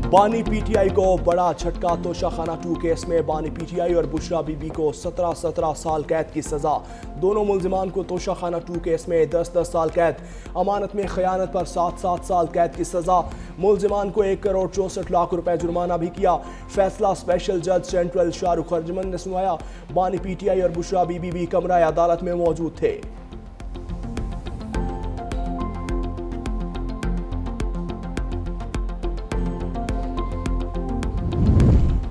بانی P T I کو بڑا جھٹکا، توشہ خانہ 2 کیس میں بانی پی ٹی آئی اور بشرا بی بی کو 17 سال قید کی سزا۔ دونوں ملزمان کو توشہ خانہ 2 کیس میں 10 سال قید، امانت میں خیانت پر 7 سال قید کی سزا۔ ملزمان کو 1 کروڑ 64 لاکھ روپے جرمانہ بھی کیا۔ فیصلہ اسپیشل جج سینٹرل شاہ رخ ارجمن نے سنایا۔ بانی پی ٹی آئی اور بشرا بی بی بھی کمرہ عدالت میں موجود تھے۔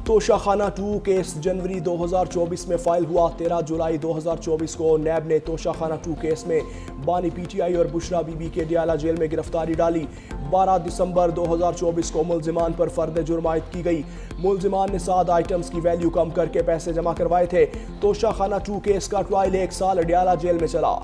توشہ خانہ 2 کیس جنوری 2024 میں فائل ہوا۔ 13 جولائی 2024 کو نیب نے توشہ خانہ 2 کیس میں بانی پی ٹی آئی اور بشرا بی بی کے ڈیالہ جیل میں گرفتاری ڈالی۔ 12 دسمبر 2024 کو ملزمان پر فرد جرم عائد کی گئی۔ ملزمان نے 7 آئٹمز کی ویلیو کم کر کے پیسے جمع کروائے تھے۔ توشہ خانہ 2 کیس کا ٹرائل 1 سال ڈیالہ جیل میں چلا۔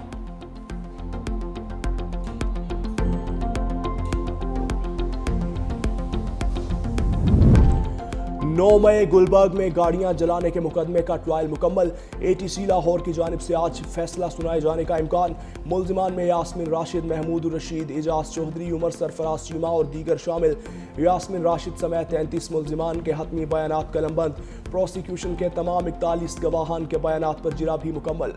9 مئی گلبرگ میں گاڑیاں جلانے کے مقدمے کا ٹرائل مکمل۔ اے ٹی سی لاہور کی جانب سے آج فیصلہ سنائے جانے کا امکان۔ ملزمان میں یاسمین راشد، محمود الرشید، اعجاز چودھری، عمر سرفراز چیمہ اور دیگر شامل۔ یاسمین راشد سمیت 33 ملزمان کے حتمی بیانات قلم بند۔ پروسیکیوشن کے تمام 41 گواہان کے بیانات پر جرا بھی مکمل۔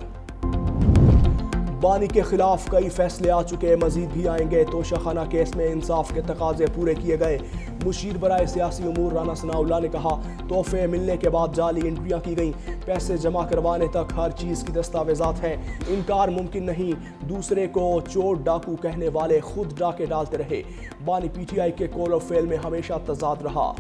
بانی کے خلاف کئی فیصلے آ چکے، مزید بھی آئیں گے۔ توشہ خانہ کیس میں انصاف کے تقاضے پورے کیے گئے۔ مشیر برائے سیاسی امور رانا ثناء اللہ نے کہا، تحفے ملنے کے بعد جعلی انٹریاں کی گئیں، پیسے جمع کروانے تک ہر چیز کی دستاویزات ہیں، انکار ممکن نہیں۔ دوسرے کو چور ڈاکو کہنے والے خود ڈاکے ڈالتے رہے۔ بانی پی ٹی آئی کے کول اور فیل میں ہمیشہ تضاد رہا۔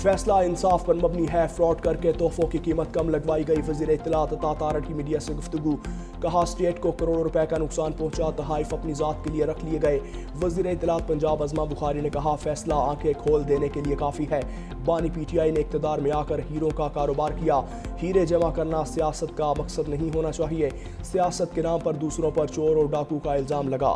فیصلہ انصاف پر مبنی ہے، فراڈ کر کے تحفوں کی قیمت کم لگوائی گئی۔ وزیر اطلاعات عطا تارڑ کی میڈیا سے گفتگو، کہا اسٹیٹ کو کروڑوں روپے کا نقصان پہنچا، تحائف اپنی ذات کے لیے رکھ لیے گئے۔ وزیر اطلاعات پنجاب عظمہ بخاری نے کہا، فیصلہ آنکھیں کھول دینے کے لیے کافی ہے۔ بانی پی ٹی آئی نے اقتدار میں آ کر ہیروں کا کاروبار کیا۔ ہیرے جمع کرنا سیاست کا مقصد نہیں ہونا چاہیے۔ سیاست کے نام پر دوسروں پر چور اور ڈاکو کا الزام لگا۔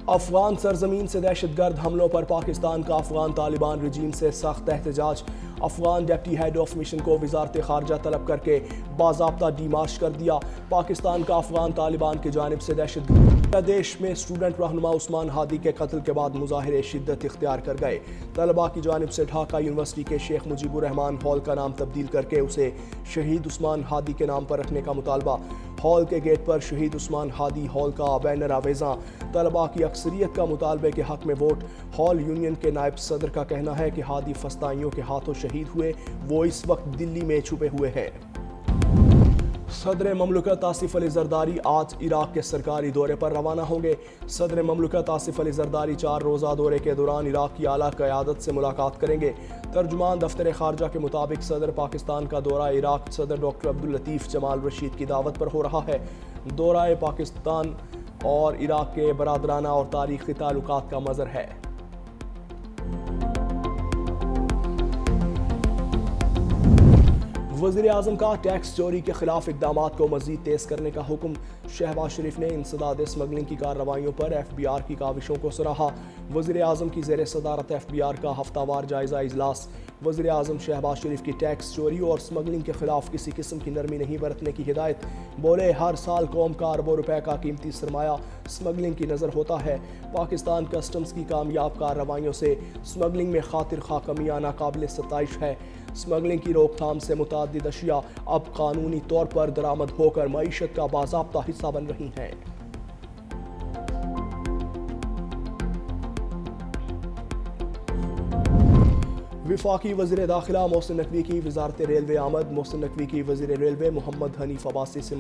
افغان سرزمین سے دہشت گرد حملوں پر پاکستان کا افغان طالبان رجیم سے سخت احتجاج۔ Afghan deputy head of mission کو وزارت خارجہ طلب کر کے باضابطہ ڈی مارچ کر دیا۔ پاکستان کا افغان طالبان کی جانب سے دہشت گرد دیش میں اسٹوڈنٹ رہنما عثمان ہادی کے قتل کے بعد مظاہرے شدت اختیار کر گئے۔ طلباء کی جانب سے ڈھاکہ یونیورسٹی کے شیخ مجیب الرحمان ہال کا نام تبدیل کر کے اسے شہید عثمان ہادی کے نام پر رکھنے کا مطالبہ۔ ہال کے گیٹ پر شہید عثمان ہادی ہال کا بینر آویزاں۔ طلباء کی اکثریت کا مطالبے کے حق میں ووٹ۔ ہال یونین کے نائب صدر کا کہنا ہے کہ ہادی فسطائیوں کے ہاتھوں شہید ہوئے، وہ اس وقت دلی میں چھپے ہوئے ہیں۔ صدر مملکت آصف علی زرداری آج عراق کے سرکاری دورے پر روانہ ہوں گے۔ صدر مملکت آصف علی زرداری 4 روزہ دورے کے دوران عراق کی اعلیٰ قیادت سے ملاقات کریں گے۔ ترجمان دفتر خارجہ کے مطابق صدر پاکستان کا دورہ عراق صدر ڈاکٹر عبداللطیف جمال رشید کی دعوت پر ہو رہا ہے۔ دورہ پاکستان اور عراق کے برادرانہ اور تاریخی تعلقات کا مظہر ہے۔ وزیر اعظم کا ٹیکس چوری کے خلاف اقدامات کو مزید تیز کرنے کا حکم۔ شہباز شریف نے انسداد اسمگلنگ کی کارروائیوں پر ایف بی آر کی کاوشوں کو سراہا۔ وزیر اعظم کی زیر صدارت ایف بی آر کا ہفتہ وار جائزہ اجلاس۔ وزیر اعظم شہباز شریف کی ٹیکس چوری اور اسمگلنگ کے خلاف کسی قسم کی نرمی نہیں برتنے کی ہدایت۔ بولے، ہر سال قوم کا اربوں روپے کا قیمتی سرمایہ اسمگلنگ کی نظر ہوتا ہے۔ پاکستان کسٹمز کی کامیاب کارروائیوں سے اسمگلنگ میں خاطر خواہ کمیاں ناقابل ستائش ہے۔ اسمگلنگ کی روک تھام سے متعدد اشیاء اب قانونی طور پر درآمد ہو کر معیشت کا باضابطہ حصہ بن رہی ہیں۔ وفاقی وزیر داخلہ محسن نقوی کی وزارت ریلوے آمد۔ محسن نقوی کی وزیر ریلوے محمد حنیف عباسی سے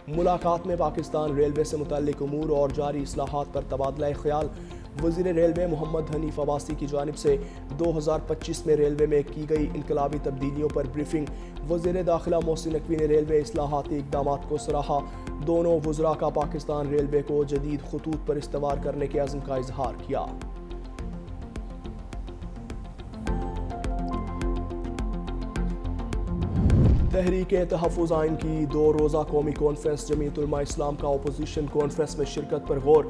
ملاقات میں پاکستان ریلوے سے متعلق امور اور جاری اصلاحات پر تبادلہ خیال۔ وزیر ریلوے محمد حنیف عباسی کی جانب سے 2025 میں ریلوے میں کی گئی انقلابی تبدیلیوں پر بریفنگ۔ وزیر داخلہ محسن نقوی نے ریلوے اصلاحاتی اقدامات کو سراہا۔ دونوں وزراء کا پاکستان ریلوے کو جدید خطوط پر استوار کرنے کے عزم کا اظہار کیا۔ تحریک تحفظ آئین کی 2 روزہ قومی کانفرنس۔ جمعیت علماء اسلام کا اپوزیشن کانفرنس میں شرکت پر غور۔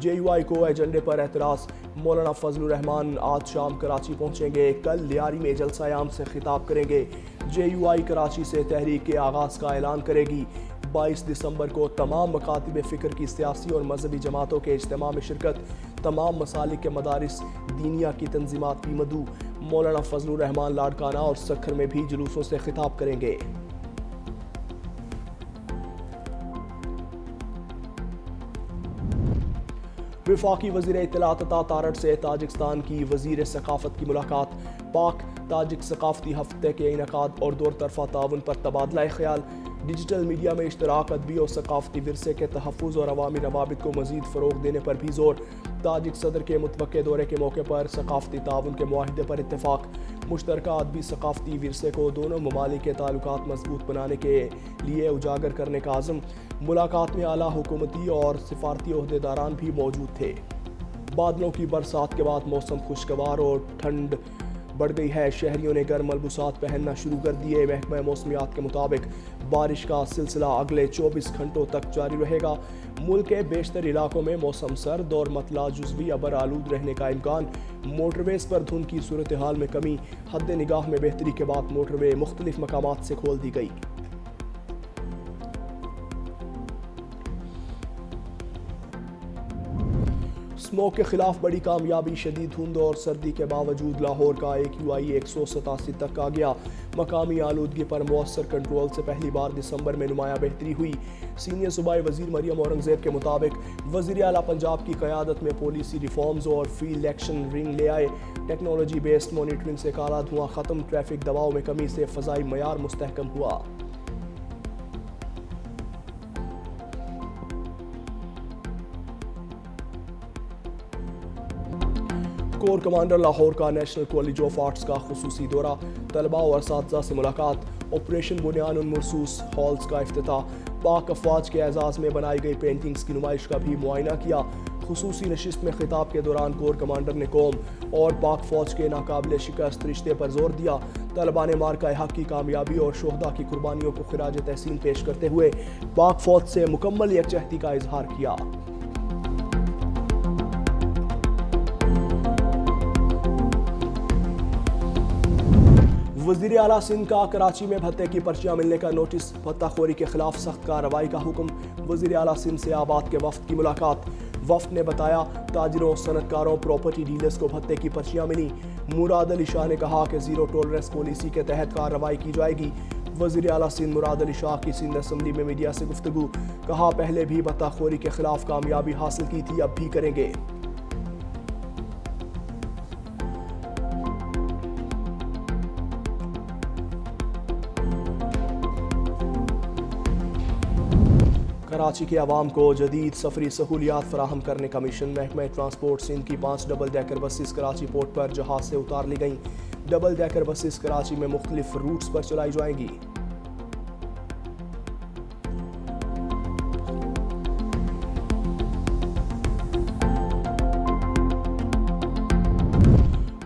JUI کو ایجنڈے پر اعتراض، مولانا فضل الرحمان آج شام کراچی پہنچیں گے، کل لیاری میں جلسہ عام سے خطاب کریں گے۔ JUI کراچی سے تحریک کے آغاز کا اعلان کرے گی۔ 22 دسمبر کو تمام مکاتب فکر کی سیاسی اور مذہبی جماعتوں کے اجتماع میں شرکت، تمام مسالک کے مدارس دینیہ کی تنظیمات بھی مدعو۔ مولانا فضل الرحمان لاڑکانہ اور سکھر میں بھی جلوسوں سے خطاب کریں گے۔ وفاقی وزیر اطلاعات عطا تارڑ سے تاجکستان کی وزیر ثقافت کی ملاقات، پاک تاجک ثقافتی ہفتے کے انعقاد اور دور طرفہ تعاون پر تبادلہ خیال، ڈیجیٹل میڈیا میں اشتراک، ادبی اور ثقافتی ورثے کے تحفظ اور عوامی روابط کو مزید فروغ دینے پر بھی زور۔ تاجک صدر کے متوقع دورے کے موقع پر ثقافتی تعاون کے معاہدے پر اتفاق، مشترکہ ادبی ثقافتی ورثے کو دونوں ممالک کے تعلقات مضبوط بنانے کے لیے اجاگر کرنے کا عزم۔ ملاقات میں اعلیٰ حکومتی اور سفارتی عہدیداران بھی موجود تھے۔ بادلوں کی برسات کے بعد موسم خوشگوار اور ٹھنڈ بڑھ گئی ہے، شہریوں نے گرم ملبوسات پہننا شروع کر دیے۔ محکمہ موسمیات کے مطابق بارش کا سلسلہ اگلے 24 گھنٹوں تک جاری رہے گا۔ ملک کے بیشتر علاقوں میں موسم سرد اور مطلع جزوی ابر آلود رہنے کا امکان۔ موٹر ویز پر دھند کی صورتحال میں کمی، حد نگاہ میں بہتری کے بعد موٹر وے مختلف مقامات سے کھول دی گئی۔ اسموگ کے خلاف بڑی کامیابی، شدید دھند اور سردی کے باوجود لاہور کا AQI 187 تک آ گیا۔ مقامی آلودگی پر مؤثر کنٹرول سے پہلی بار دسمبر میں نمایاں بہتری ہوئی۔ سینئر صوبائی وزیر مریم اورنگزیب کے مطابق وزیر اعلیٰ پنجاب کی قیادت میں پالیسی ریفارمز اور فیلڈ ایکشن رنگ لے آئے۔ ٹیکنالوجی بیسڈ مانیٹرنگ سے کالا دھواں ختم، ٹریفک دباؤ میں کمی سے فضائی معیار مستحکم ہوا۔ کور کمانڈر لاہور کا نیشنل کالج آف آرٹس کا خصوصی دورہ، طلباء اور اساتذہ سے ملاقات، آپریشن بنیان مرصوص ہالز کا افتتاح، پاک افواج کے اعزاز میں بنائی گئی پینٹنگز کی نمائش کا بھی معائنہ کیا۔ خصوصی نشست میں خطاب کے دوران کور کمانڈر نے قوم اور پاک فوج کے ناقابل شکست رشتے پر زور دیا۔ طلباء نے مارکہ حق کی کامیابی اور شہداء کی قربانیوں کو خراج تحسین پیش کرتے ہوئے پاک فوج سے مکمل یکجہتی کا اظہار کیا۔ وزیر اعلیٰ سندھ کا کراچی میں بھتے کی پرچیاں ملنے کا نوٹس، بھتہ خوری کے خلاف سخت کارروائی کا حکم۔ وزیر اعلیٰ سندھ سے آباد کے وفد کی ملاقات، وفد نے بتایا تاجروں، صنعت کاروں، پراپرٹی ڈیلرز کو بھتے کی پرچیاں ملی۔ مراد علی شاہ نے کہا کہ زیرو ٹالرنس پالیسی کے تحت کارروائی کی جائے گی۔ وزیر اعلیٰ سندھ مراد علی شاہ کی سندھ اسمبلی میں میڈیا سے گفتگو، کہا پہلے بھی بھتہ خوری کے خلاف کامیابی حاصل کی تھی، اب بھی کریں گے۔ کراچی کے عوام کو جدید سفری سہولیات فراہم کرنے کا مشن، محکمہ ٹرانسپورٹ سندھ کی 5 double decker buses Karachi port پر جہاز سے اتار لی گئیں۔ ڈبل ڈیکر بسز کراچی میں مختلف روٹس پر چلائی جائیں گی۔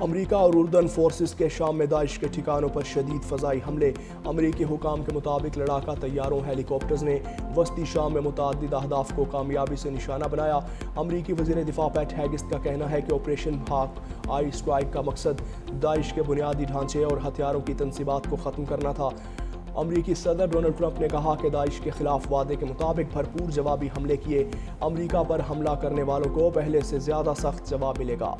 امریکہ اور اردن فورسز کے شام میں داعش کے ٹھکانوں پر شدید فضائی حملے، امریکی حکام کے مطابق لڑاکا طیاروں ہیلی کاپٹرز نے وسطی شام میں متعدد اہداف کو کامیابی سے نشانہ بنایا۔ امریکی وزیر دفاع پیٹ ہیگسٹ کا کہنا ہے کہ آپریشن ہاک آئی اسٹرائک کا مقصد داعش کے بنیادی ڈھانچے اور ہتھیاروں کی تنصیبات کو ختم کرنا تھا۔ امریکی صدر ڈونلڈ ٹرمپ نے کہا کہ داعش کے خلاف وعدے کے مطابق بھرپور جوابی حملے کیے، امریکہ پر حملہ کرنے والوں کو پہلے سے زیادہ سخت جواب ملے گا۔